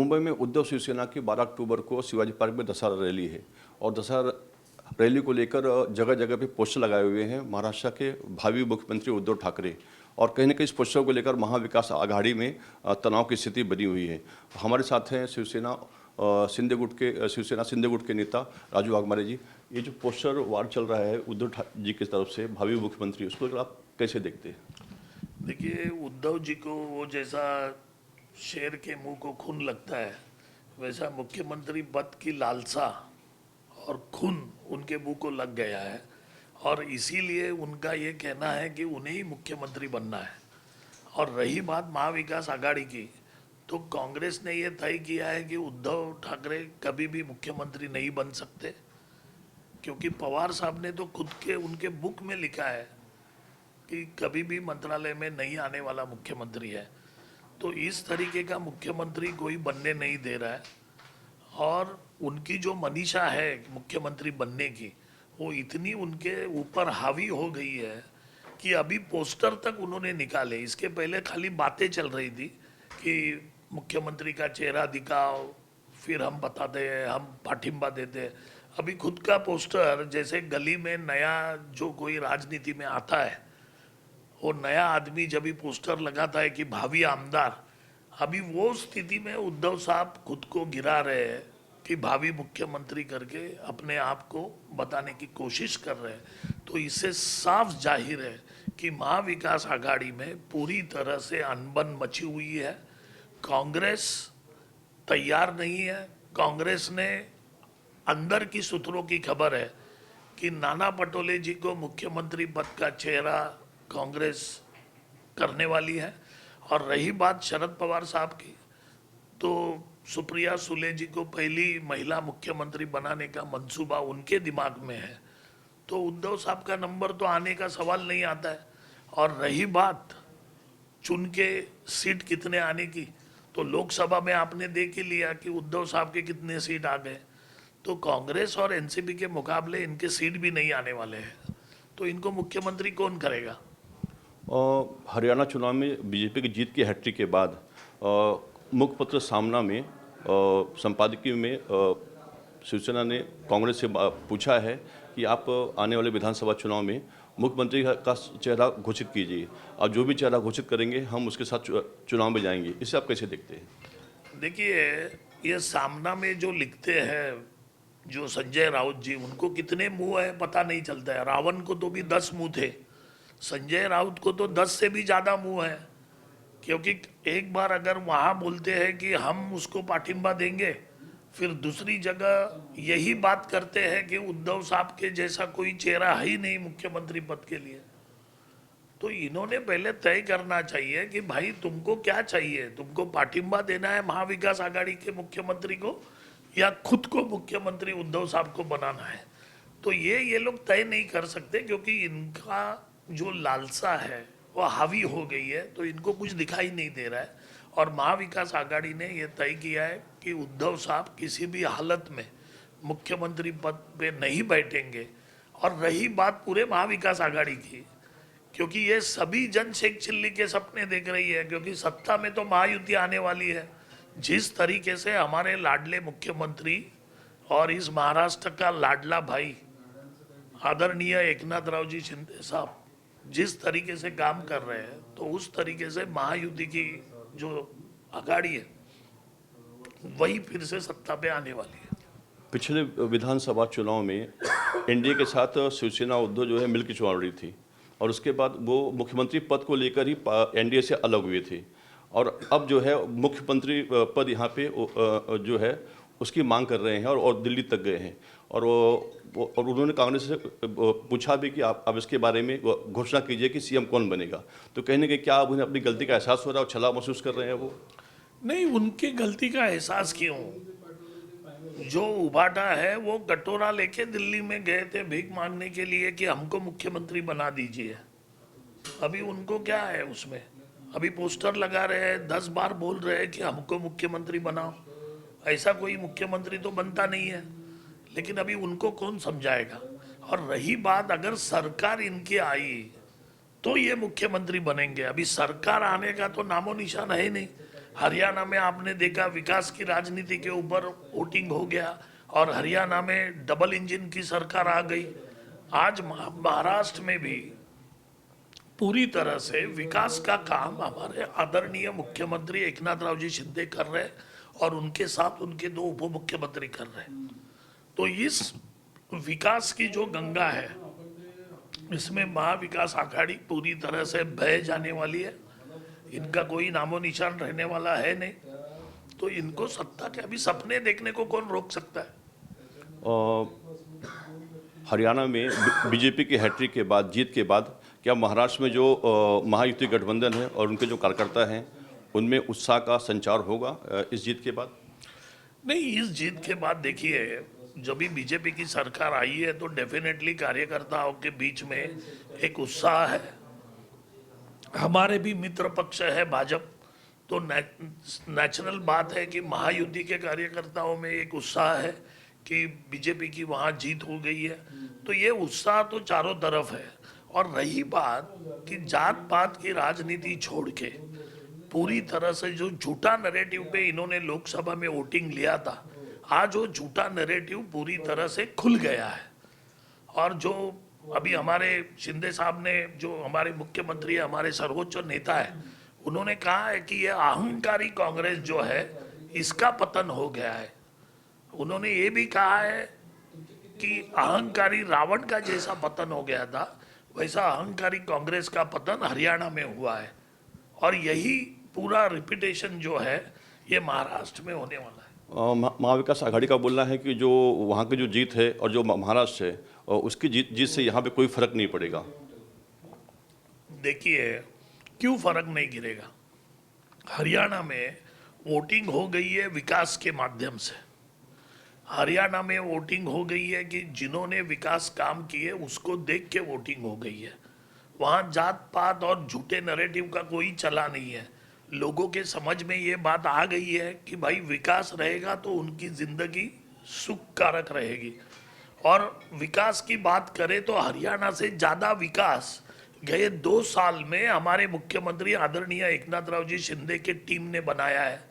मुंबई में उद्धव शिवसेना की 12 अक्टूबर को शिवाजी पार्क में दशहरा रैली है और दशहरा रैली को लेकर जगह जगह पे पोस्टर लगाए हुए हैं महाराष्ट्र के भावी मुख्यमंत्री उद्धव ठाकरे। और कहीं ना कहीं इस पोस्टर को लेकर महाविकास आघाड़ी में तनाव की स्थिति बनी हुई है। हमारे साथ हैं शिवसेना शिंदे गुट के नेता राजू वाघमारे जी। ये जो पोस्टर वार चल रहा है उद्धव जी की तरफ से भावी मुख्यमंत्री, उसको लेकर आप कैसे देखते हैं? देखिए, उद्धव जी को वो जैसा शेर के मुंह को खून लगता है, वैसा मुख्यमंत्री पद की लालसा और खून उनके मुंह को लग गया है और इसीलिए उनका ये कहना है कि उन्हें ही मुख्यमंत्री बनना है। और रही बात महाविकास आघाड़ी की, तो कांग्रेस ने ये तय किया है कि उद्धव ठाकरे कभी भी मुख्यमंत्री नहीं बन सकते, क्योंकि पवार साहब ने तो खुद के उनके बुक में लिखा है कि कभी भी मंत्रालय में नहीं आने वाला मुख्यमंत्री है। तो इस तरीके का मुख्यमंत्री कोई बनने नहीं दे रहा है और उनकी जो मनीषा है मुख्यमंत्री बनने की, वो इतनी उनके ऊपर हावी हो गई है कि अभी पोस्टर तक उन्होंने निकाले। इसके पहले खाली बातें चल रही थी कि मुख्यमंत्री का चेहरा दिखाओ, फिर हम बताते हैं, हम पाठिंबा देते हैं। अभी खुद का पोस्टर, जैसे गली में नया जो कोई राजनीति में आता है, वो नया आदमी जब भी पोस्टर लगाता है कि भावी आमदार, अभी वो स्थिति में उद्धव साहब खुद को गिरा रहे हैं कि भावी मुख्यमंत्री करके अपने आप को बताने की कोशिश कर रहे हैं। तो इससे साफ जाहिर है कि महाविकास आघाड़ी में पूरी तरह से अनबन मची हुई है। कांग्रेस तैयार नहीं है। कांग्रेस ने अंदर की सूत्रों की खबर है कि नाना पटोले जी को मुख्यमंत्री पद का चेहरा कांग्रेस करने वाली है। और रही बात शरद पवार साहब की, तो सुप्रिया सुले जी को पहली महिला मुख्यमंत्री बनाने का मंसूबा उनके दिमाग में है। तो उद्धव साहब का नंबर तो आने का सवाल नहीं आता है। और रही बात चुन के सीट कितने आने की, तो लोकसभा में आपने देख ही लिया कि उद्धव साहब के कितने सीट आ गए। तो कांग्रेस और एनसीपी के मुकाबले इनके सीट भी नहीं आने वाले हैं। तो इनको मुख्यमंत्री कौन करेगा? हरियाणा चुनाव में बीजेपी की जीत की हैट्रिक के बाद मुखपत्र सामना में संपादकीय में शिवसेना ने कांग्रेस से पूछा है कि आप आने वाले विधानसभा चुनाव में मुख्यमंत्री का चेहरा घोषित कीजिए, और जो भी चेहरा घोषित करेंगे हम उसके साथ चुनाव में जाएंगे। इसे आप कैसे देखते हैं? देखिए, ये सामना में जो लिखते हैं जो संजय राउत जी, उनको कितने मुंह है पता नहीं चलता है। रावण को तो भी 10 मुंह थे, संजय राउत को तो 10 से भी ज़्यादा मुंह है। क्योंकि एक बार अगर वहाँ बोलते हैं कि हम उसको पाठिंबा देंगे, फिर दूसरी जगह यही बात करते हैं कि उद्धव साहब के जैसा कोई चेहरा है ही नहीं मुख्यमंत्री पद के लिए। तो इन्होंने पहले तय करना चाहिए कि भाई तुमको क्या चाहिए, तुमको पाठिंबा देना है महाविकास आघाड़ी के मुख्यमंत्री को या खुद को मुख्यमंत्री उद्धव साहब को बनाना है। तो ये लोग तय नहीं कर सकते, क्योंकि इनका जो लालसा है वो हावी हो गई है, तो इनको कुछ दिखाई नहीं दे रहा है। और महाविकास आघाड़ी ने यह तय किया है कि उद्धव साहब किसी भी हालत में मुख्यमंत्री पद पे नहीं बैठेंगे। और रही बात पूरे महाविकास आघाड़ी की, क्योंकि ये सभी जन शेख चिल्ली के सपने देख रही है, क्योंकि सत्ता में तो महायुति आने वाली है। जिस तरीके से हमारे लाडले मुख्यमंत्री और इस महाराष्ट्र का लाडला भाई आदरणीय एकनाथ राव जी शिंदे साहब जिस तरीके से काम कर रहे हैं, तो उस तरीके से महायुति की जो आघाड़ी है वही फिर से सत्ता पे आने वाली है। पिछले विधानसभा चुनाव में एनडीए के साथ शिवसेना उद्धव जो है मिलकर चुनाव लड़ी थी, और उसके बाद वो मुख्यमंत्री पद को लेकर ही एनडीए से अलग हुए थे। और अब जो है मुख्यमंत्री पद यहाँ पे जो है उसकी मांग कर रहे हैं और दिल्ली तक गए हैं। और उन्होंने कांग्रेस से पूछा भी कि आप अब इसके बारे में घोषणा कीजिए कि सीएम कौन बनेगा। तो कहने के क्या अब उन्हें अपनी गलती का एहसास हो रहा है और छला महसूस कर रहे हैं वो? नहीं, उनकी गलती का एहसास क्यों? जो उबाटा है वो कटोरा लेके दिल्ली में गए थे भीख मांगने के लिए कि हमको मुख्यमंत्री बना दीजिए। अभी उनको क्या है उसमें? अभी पोस्टर लगा रहे हैं, 10 बार बोल रहे हैं कि हमको मुख्यमंत्री बनाओ। ऐसा कोई मुख्यमंत्री तो बनता नहीं है, लेकिन अभी उनको कौन समझाएगा? और रही बात, अगर सरकार इनकी आई तो ये मुख्यमंत्री बनेंगे। अभी सरकार आने का तो नामो निशान है नहीं। हरियाणा में आपने देखा विकास की राजनीति के ऊपर वोटिंग हो गया और हरियाणा में डबल इंजन की सरकार आ गई। आज महाराष्ट्र में भी पूरी तरह से विकास का काम हमारे आदरणीय मुख्यमंत्री एकनाथ जी शिंदे कर रहे हैं और उनके साथ उनके दो उप मुख्यमंत्री कर रहे हैं। तो इस विकास की जो गंगा है, इसमें महाविकास आघाड़ी पूरी तरह से बह जाने वाली है। इनका कोई नामो निशान रहने वाला है नहीं। तो इनको सत्ता के अभी सपने देखने को कौन रोक सकता है? हरियाणा में बीजेपी की हैट्रिक के बाद, जीत के बाद, क्या महाराष्ट्र में जो महायुति गठबंधन है और उनके जो कार्यकर्ता हैं उनमें उत्साह का संचार होगा इस जीत के बाद? नहीं, इस जीत के बाद देखिए, जब भी बीजेपी की सरकार आई है तो डेफिनेटली कार्यकर्ताओं के बीच में एक उत्साह है। हमारे भी मित्र पक्ष है भाजपा, तो नेचुरल बात है कि महायुति के कार्यकर्ताओं में एक उत्साह है कि बीजेपी की वहाँ जीत हो गई है। तो ये उत्साह तो चारों तरफ है। और रही बात कि जात पात की राजनीति छोड़ के पूरी तरह से जो झूठा नैरेटिव पे इन्होंने लोकसभा में वोटिंग लिया था, आज वो झूठा नैरेटिव पूरी तरह से खुल गया है। और जो अभी हमारे शिंदे साहब ने, जो हमारे मुख्यमंत्री है, हमारे सर्वोच्च नेता है, उन्होंने कहा है कि ये अहंकारी कांग्रेस जो है इसका पतन हो गया है। उन्होंने ये भी कहा है कि अहंकारी रावण का जैसा पतन हो गया था, वैसा अहंकारी कांग्रेस का पतन हरियाणा में हुआ है। और यही पूरा रिपीटेशन जो है ये महाराष्ट्र में होने वाला है। महाविकास आघाड़ी का बोलना है कि जो वहाँ की जो जीत है और जो महाराष्ट्र है उसकी जीत से यहाँ पे कोई फर्क नहीं पड़ेगा। देखिए, क्यों फर्क नहीं गिरेगा? हरियाणा में वोटिंग हो गई है विकास के माध्यम से। हरियाणा में वोटिंग हो गई है कि जिन्होंने विकास काम किए उसको देख के वोटिंग हो गई है। वहाँ जात पात और झूठे नैरेटिव का कोई चला नहीं है। लोगों के समझ में ये बात आ गई है कि भाई विकास रहेगा तो उनकी जिंदगी सुखकारक रहेगी। और विकास की बात करें तो हरियाणा से ज़्यादा विकास गए 2 साल में हमारे मुख्यमंत्री आदरणीय एकनाथ जी शिंदे के टीम ने बनाया है।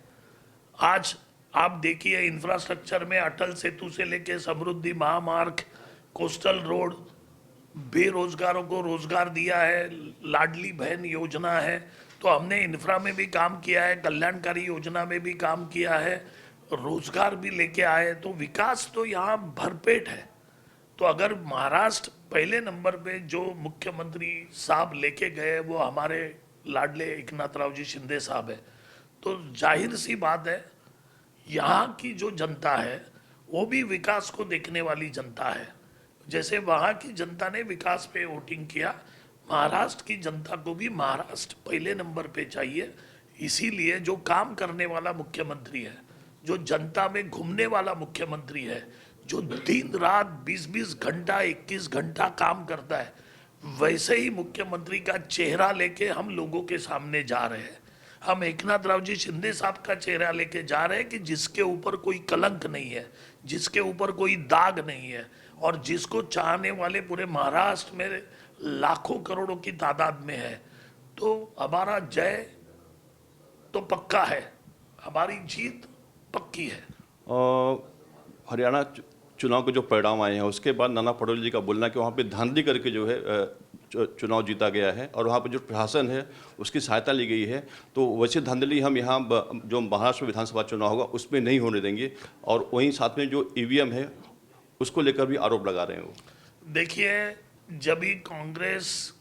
आज आप देखिए, इंफ्रास्ट्रक्चर में अटल सेतु से लेके समृद्धि महामार्ग, कोस्टल रोड, बेरोजगारों को रोजगार दिया है, लाडली बहन योजना है। तो हमने इंफ्रा में भी काम किया है, कल्याणकारी योजना में भी काम किया है, रोजगार भी लेके आए। तो विकास तो यहाँ भरपेट है। तो अगर महाराष्ट्र पहले नंबर पे जो मुख्यमंत्री साहब लेके गए वो हमारे लाडले एकनाथ जी शिंदे साहब है, तो जाहिर सी बात है यहाँ की जो जनता है वो भी विकास को देखने वाली जनता है। जैसे वहाँ की जनता ने विकास पे वोटिंग किया, महाराष्ट्र की जनता को भी महाराष्ट्र पहले नंबर पे चाहिए। इसीलिए जो काम करने वाला मुख्यमंत्री है, जो जनता में घूमने वाला मुख्यमंत्री है, जो दिन रात 20-20 घंटा 21 घंटा काम करता है, वैसे ही मुख्यमंत्री का चेहरा लेके हम लोगों के सामने जा रहे हैं। हम एकनाथ जी शिंदे साहब का चेहरा लेके जा रहे हैं कि जिसके ऊपर कोई कलंक नहीं है, जिसके ऊपर कोई दाग नहीं है, और जिसको चाहने वाले पूरे महाराष्ट्र में लाखों करोड़ों की तादाद में है। तो हमारा जय तो पक्का है, हमारी जीत पक्की है। हरियाणा चुनाव के जो परिणाम आए हैं उसके बाद नाना पटोले जी का बोलना कि वहाँ पे धांधली करके जो है चुनाव जीता गया है और वहाँ पे जो प्रशासन है उसकी सहायता ली गई है। तो वैसे धांधली हम यहाँ जो महाराष्ट्र विधानसभा चुनाव होगा उसमें नहीं होने देंगे। और वहीं साथ में जो ईवीएम है उसको लेकर भी आरोप लगा रहे हैं वो। देखिए, जब ही कांग्रेस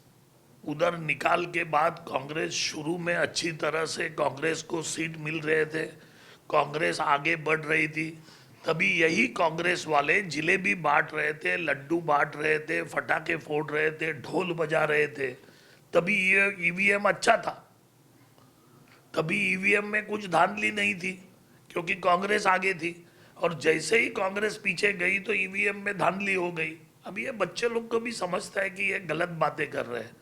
उधर निकाल के बाद कांग्रेस शुरू में अच्छी तरह से कांग्रेस को सीट मिल रहे थे, कांग्रेस आगे बढ़ रही थी, तभी यही कांग्रेस वाले जिलेबी बांट रहे थे, लड्डू बांट रहे थे, फटाके फोड़ रहे थे, ढोल बजा रहे थे। तभी ये ईवीएम अच्छा था, तभी ईवीएम में कुछ धांधली नहीं थी क्योंकि कांग्रेस आगे थी। और जैसे ही कांग्रेस पीछे गई तो ईवीएम में धांधली हो गई। अब ये बच्चे लोग को भी समझता है कि ये गलत बातें कर रहे हैं,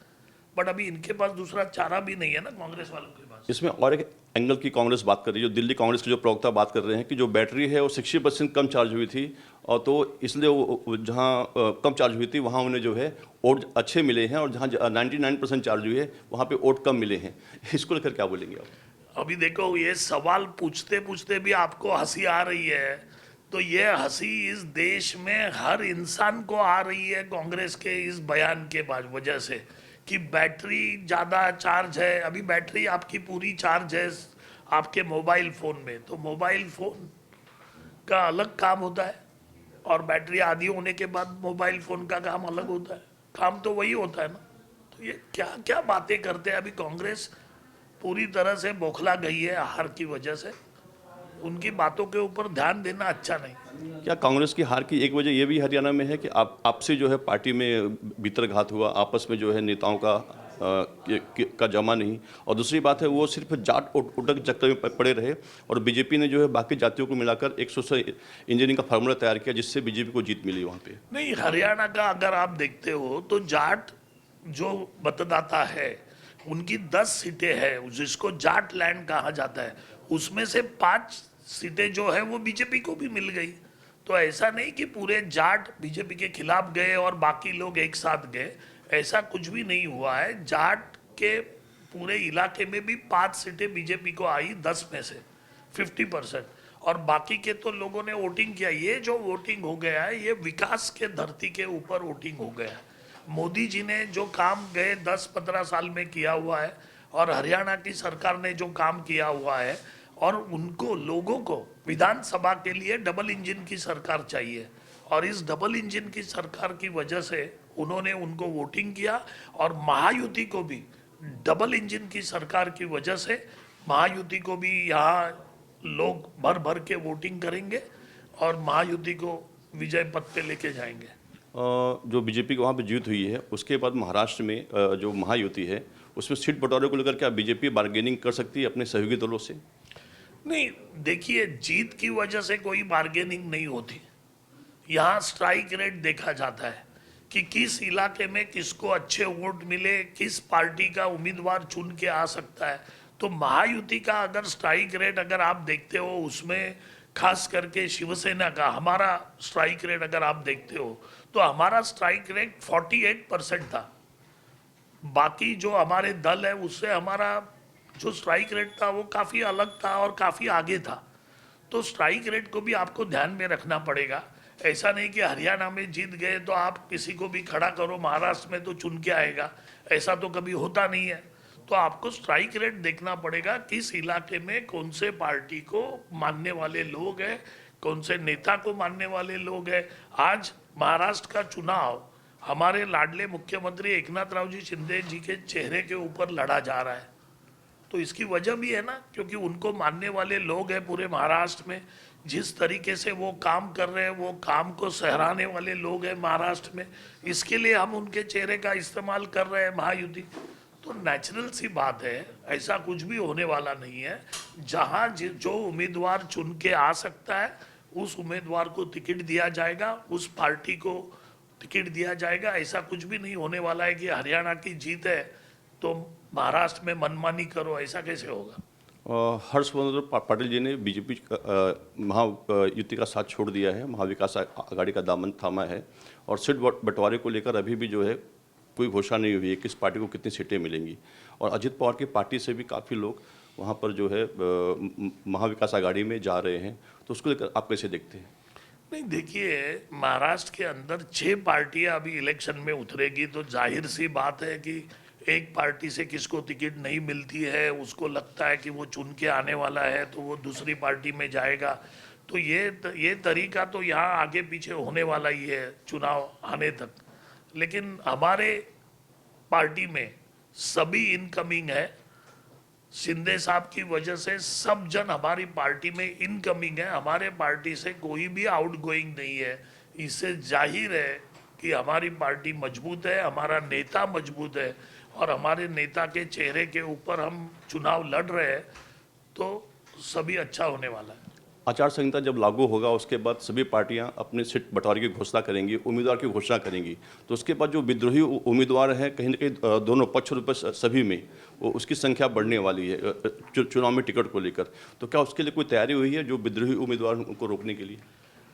बट अभी इनके पास दूसरा चारा भी नहीं है ना कांग्रेस वालों के पास। इसमें और एक एंगल की कांग्रेस बात कर रही है, जो दिल्ली कांग्रेस के जो प्रवक्ता बात कर रहे हैं कि जो बैटरी है वो 60% कम चार्ज हुई थी, और तो इसलिए वो जहाँ कम चार्ज हुई थी वहाँ उन्हें जो है वोट अच्छे मिले हैं, और जहाँ 99% चार्ज हुई है वहाँ पे वोट कम मिले हैं। इसको लेकर क्या बोलेंगे आप? अभी देखो, ये सवाल पूछते पूछते भी आपको हंसी आ रही है, तो ये हंसी इस देश में हर इंसान को आ रही है कांग्रेस के इस बयान के बाद वजह से, कि बैटरी ज़्यादा चार्ज है। अभी बैटरी आपकी पूरी चार्ज है आपके मोबाइल फ़ोन में, तो मोबाइल फ़ोन का अलग काम होता है और बैटरी आधी होने के बाद मोबाइल फ़ोन का काम अलग होता है। काम तो वही होता है ना। तो ये क्या क्या बातें करते हैं। अभी कांग्रेस पूरी तरह से बौखला गई है हार की वजह से। उनकी बातों के ऊपर ध्यान देना अच्छा नहीं। क्या कांग्रेस की हार की एक वजह ये भी हरियाणा में है कि आप आपसे जो है पार्टी में भीतरघात हुआ, आपस में जो है नेताओं का का जमा नहीं, और दूसरी बात है वो सिर्फ जाट उटक चक्कर में पड़े रहे, और बीजेपी ने जो है बाकी जातियों को मिलाकर 100 से इंजीनियरिंग का फार्मूला तैयार किया जिससे बीजेपी को जीत मिली वहाँ पे। नहीं, हरियाणा का अगर आप देखते हो तो जाट जो मतदाता है उनकी 10 सीटें हैं जिसको जाट लैंड कहा जाता है, उसमें से 5 सीटें जो है वो बीजेपी को भी मिल गई। तो ऐसा नहीं कि पूरे जाट बीजेपी के खिलाफ गए और बाकी लोग एक साथ गए, ऐसा कुछ भी नहीं हुआ है। जाट के पूरे इलाके में भी 5 सीटें बीजेपी को आई 10 में से 50%, और बाकी के तो लोगों ने वोटिंग किया। ये जो वोटिंग हो गया है ये विकास के धरती के ऊपर वोटिंग हो गया है। मोदी जी ने जो काम गए 10-15 साल में किया हुआ है, और हरियाणा की सरकार ने जो काम किया हुआ है, और उनको लोगों को विधानसभा के लिए डबल इंजन की सरकार चाहिए, और इस डबल इंजन की सरकार की वजह से उन्होंने उनको वोटिंग किया। और महायुति को भी डबल इंजन की सरकार की वजह से महायुति को भी यहाँ लोग भर भर के वोटिंग करेंगे और महायुति को विजय पथ पे लेके जाएंगे। जो बीजेपी की वहाँ पे जीत हुई है उसके बाद महाराष्ट्र में जो महायुति है उसमें सीट बंटवारे को लेकर क्या बीजेपी बार्गेनिंग कर सकती है अपने सहयोगी दलों से? नहीं, देखिए, जीत की वजह से कोई बार्गेनिंग नहीं होती। यहाँ स्ट्राइक रेट देखा जाता है कि किस इलाके में किसको अच्छे वोट मिले, किस पार्टी का उम्मीदवार चुन के आ सकता है। तो महायुति का अगर स्ट्राइक रेट अगर आप देखते हो, उसमें खास करके शिवसेना का हमारा स्ट्राइक रेट अगर आप देखते हो तो हमारा स्ट्राइक रेट 48% था। बाकी जो हमारे दल है उससे हमारा जो स्ट्राइक रेट था वो काफ़ी अलग था और काफ़ी आगे था। तो स्ट्राइक रेट को भी आपको ध्यान में रखना पड़ेगा। ऐसा नहीं कि हरियाणा में जीत गए तो आप किसी को भी खड़ा करो महाराष्ट्र में तो चुन के आएगा, ऐसा तो कभी होता नहीं है। तो आपको स्ट्राइक रेट देखना पड़ेगा, किस इलाके में कौन से पार्टी को मानने वाले लोग हैं, कौन से नेता को मानने वाले लोग हैं। आज महाराष्ट्र का चुनाव हमारे लाडले मुख्यमंत्री एकनाथ राव जी शिंदे जी के चेहरे के ऊपर लड़ा जा रहा है। तो इसकी वजह भी है ना, क्योंकि उनको मानने वाले लोग हैं पूरे महाराष्ट्र में। जिस तरीके से वो काम कर रहे हैं वो काम को सहराने वाले लोग हैं महाराष्ट्र में, इसके लिए हम उनके चेहरे का इस्तेमाल कर रहे हैं महायुति। तो नेचुरल सी बात है, ऐसा कुछ भी होने वाला नहीं है। जहाँ जो उम्मीदवार चुन के आ सकता है उस उम्मीदवार को टिकट दिया जाएगा, उस पार्टी को टिकट दिया जाएगा। ऐसा कुछ भी नहीं होने वाला है कि हरियाणा की जीत है तो महाराष्ट्र में मनमानी करो, ऐसा कैसे होगा। हर्षवर्धन पाटिल जी ने बीजेपी महायुति का साथ छोड़ दिया है, महाविकास आघाड़ी का दामन थामा है, और सीट बंटवारे को लेकर अभी भी जो है कोई घोषणा नहीं हुई है किस पार्टी को कितनी सीटें मिलेंगी। और अजित पवार की पार्टी से भी काफ़ी लोग वहाँ पर जो है महाविकास आघाड़ी में जा रहे हैं, तो उसको लेकर आप कैसे देखते हैं? नहीं, देखिए, महाराष्ट्र के अंदर 6 पार्टियां अभी इलेक्शन में उतरेगी, तो जाहिर सी बात है कि एक पार्टी से किसको टिकट नहीं मिलती है, उसको लगता है कि वो चुन के आने वाला है तो वो दूसरी पार्टी में जाएगा। तो ये तरीका तो यहाँ आगे पीछे होने वाला ही है चुनाव आने तक। लेकिन हमारे पार्टी में सभी इनकमिंग है। शिंदे साहब की वजह से सब जन हमारी पार्टी में इनकमिंग है, हमारे पार्टी से कोई भी आउटगोइंग नहीं है। इससे जाहिर है कि हमारी पार्टी मजबूत है, हमारा नेता मजबूत है, और हमारे नेता के चेहरे के ऊपर हम चुनाव लड़ रहे हैं, तो सभी अच्छा होने वाला है। आचार संहिता जब लागू होगा उसके बाद सभी पार्टियां अपने सीट बंटवारे की घोषणा करेंगी, उम्मीदवार की घोषणा करेंगी, तो उसके बाद जो विद्रोही उम्मीदवार हैं कहीं न कहीं दोनों पक्ष और सभी में वो उसकी संख्या बढ़ने वाली है चुनाव में टिकट को लेकर। तो क्या उसके लिए कोई तैयारी हुई है जो विद्रोही उम्मीदवार को रोकने के लिए?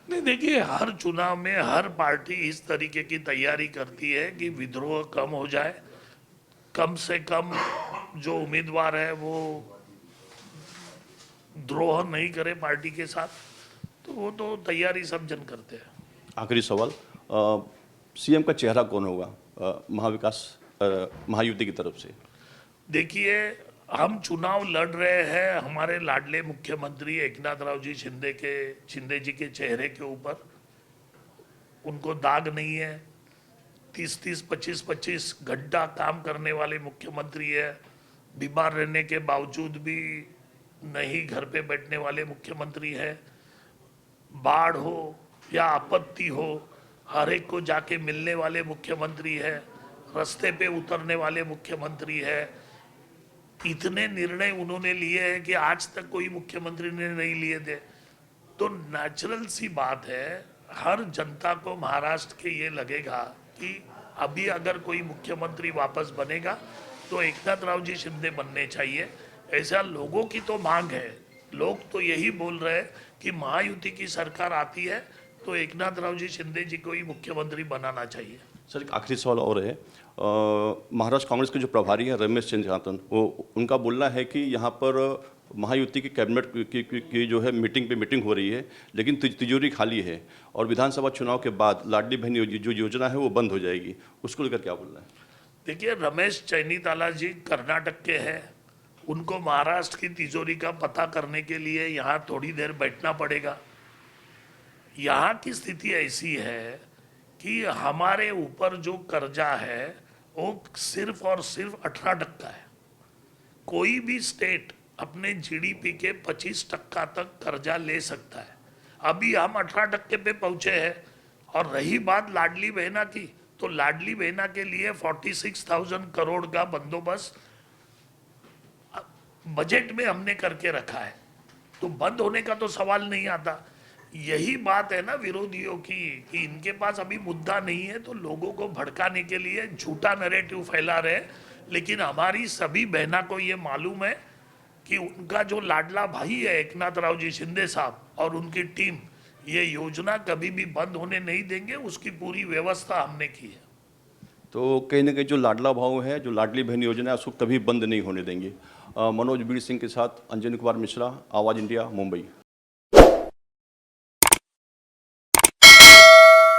नहीं, देखिए, हर चुनाव में हर पार्टी इस तरीके की तैयारी करती है कि विद्रोह कम हो जाए, कम से कम जो उम्मीदवार है वो द्रोह नहीं करे पार्टी के साथ, तो वो तो तैयारी सब जन करते हैं। आखिरी सवाल, सीएम का चेहरा कौन होगा महायुति की तरफ से? देखिए, हम चुनाव लड़ रहे हैं हमारे लाडले मुख्यमंत्री एकनाथ राव जी शिंदे जी के चेहरे के ऊपर। उनको दाग नहीं है। 30-30, 25-25 घंटा काम करने वाले मुख्यमंत्री है। बीमार रहने के बावजूद भी नहीं घर पे बैठने वाले मुख्यमंत्री है। बाढ़ हो या आपत्ति हो, हर एक को जाके मिलने वाले मुख्यमंत्री है। रास्ते पे उतरने वाले मुख्यमंत्री है। इतने निर्णय उन्होंने लिए हैं कि आज तक कोई मुख्यमंत्री ने नहीं लिए थे। तो नेचुरल सी बात है, हर जनता को महाराष्ट्र के ये लगेगा कि अभी अगर कोई मुख्यमंत्री वापस बनेगा तो एकनाथ राव जी शिंदे बनने चाहिए। ऐसा लोगों की तो मांग है। लोग तो यही बोल रहे हैं कि महायुति की सरकार आती है तो एकनाथ राव जी शिंदे जी को ही मुख्यमंत्री बनाना चाहिए। सर, एक आखिरी सवाल और है। महाराष्ट्र कांग्रेस के जो प्रभारी हैं रमेश चंद्रकांतन, वो उनका बोलना है कि यहाँ पर महायुति की कैबिनेट की जो है मीटिंग हो रही है, लेकिन तिजोरी खाली है और विधानसभा चुनाव के बाद लाडली बहन जो योजना है वो बंद हो जाएगी। उसको लेकर क्या बोलना है? देखिए, रमेश चैनीताला जी कर्नाटक के हैं। उनको महाराष्ट्र की तिजोरी का पता करने के लिए यहाँ थोड़ी देर बैठना पड़ेगा। यहाँ की स्थिति ऐसी है कि हमारे ऊपर जो कर्जा है वो सिर्फ और सिर्फ 18% है। कोई भी स्टेट अपने जीडीपी के 25% तक कर्जा ले सकता है। अभी हम 18% पे पहुंचे हैं। और रही बात लाडली बहना की, तो लाडली बहना के लिए 46,000 करोड़ का बंदोबस्त बजट में हमने करके रखा है। तो बंद होने का तो सवाल नहीं आता। यही बात है ना विरोधियों की कि इनके पास अभी मुद्दा नहीं है, तो लोगों को भड़काने के लिए झूठा नैरेटिव फैला रहे हैं। लेकिन हमारी सभी बहना को ये मालूम है कि उनका जो लाडला भाई है एकनाथ राव जी शिंदे साहब और उनकी टीम, ये योजना कभी भी बंद होने नहीं देंगे। उसकी पूरी व्यवस्था हमने की है। तो कहीं ना कहीं जो लाडला भाव है, जो लाडली बहन योजना है, उसको कभी बंद नहीं होने देंगे। मनोज बीर सिंह के साथ अंजनी कुमार मिश्रा, आवाज़ इंडिया, मुंबई।